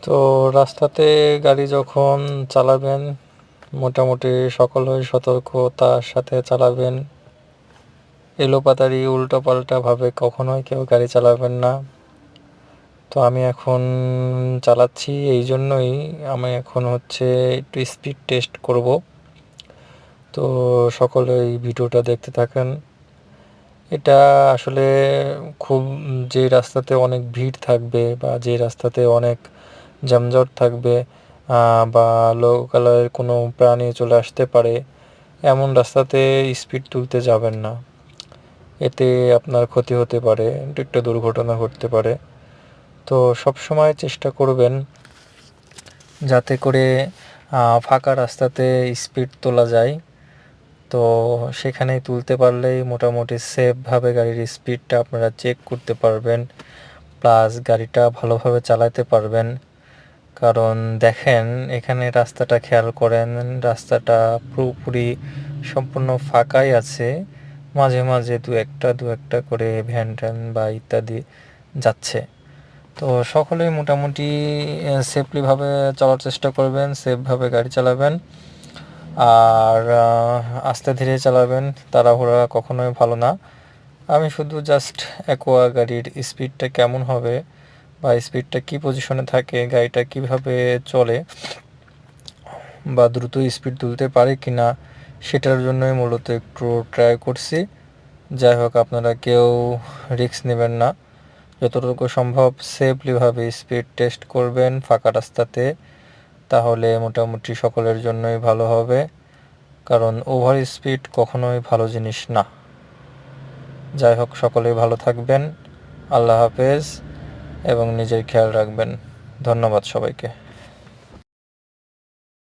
তো রাস্তাতে গাড়ি যখন চালাবেন মোটামুটি সকলেই সতর্কতার সাথে চালাবেন। এলোপাতাড়ি উল্টোপাল্টাভাবে কখনোই কেউ গাড়ি চালাবেন না। তো আমি এখন চালাচ্ছি এই জন্যই আমি এখন একটু স্পিড টেস্ট করব। তো সকলে এই ভিডিওটা দেখতে থাকেন। এটা আসলে খুব যে রাস্তাতে অনেক ভিড় থাকবে বা যে রাস্তাতে অনেক যানজট থাকবে বা লোকালয়ের কোনো প্রাণী চলে আসতে পারে এমন রাস্তাতে স্পিড তুলতে যাবেন না। এতে আপনার ক্ষতি হতে পারে, একটা দুর্ঘটনা ঘটতে পারে। তো সবসময় চেষ্টা করবেন যাতে করে ফাঁকা রাস্তাতে স্পিড তোলা যায়। তো সেখানেই তুলতে পারলেই মোটামুটি সেফভাবে গাড়ির স্পিডটা আপনারা চেক করতে পারবেন, প্লাস গাড়িটা ভালোভাবে চালাতে পারবেন। কারণ দেখেন এখানে রাস্তাটা খেয়াল করেন, রাস্তাটা পুরোপুরি সম্পূর্ণ ফাঁকাই আছে। মাঝে মাঝে দু একটা করে ভ্যান ট্যান বা ইত্যাদি যাচ্ছে। তো সকলেই মোটামুটি সেফলিভাবে চলার চেষ্টা করবেন, সেফভাবে গাড়ি চালাবেন আর আস্তে ধীরে চালাবেন। তাড়াহুড়া কখনোই ভালো না। আমি শুধু জাস্ট অ্যাকোয়া গাড়ির স্পিডটা কেমন হবে বা স্পিডটা কী পজিশনে থাকে, গাড়িটা কিভাবে চলে বা দ্রুত স্পিড তুলতে পারে কি না সেটার জন্যই মূলত একটু ট্রাই করছি। যাই হোক, আপনারা কেউ রিস্ক নেবেন না, যতটুকু সম্ভব সেফলিভাবে স্পিড টেস্ট করবেন ফাঁকা রাস্তাতে, তাহলে মোটামুটি সকলের জন্যই ভালো হবে। কারণ ওভার স্পিড কখনোই ভালো জিনিস না। যাই হোক, সকলেই ভালো থাকবেন। আল্লাহ হাফেজ এবং নিজের খেয়াল রাখবেন। ধন্যবাদ সবাইকে।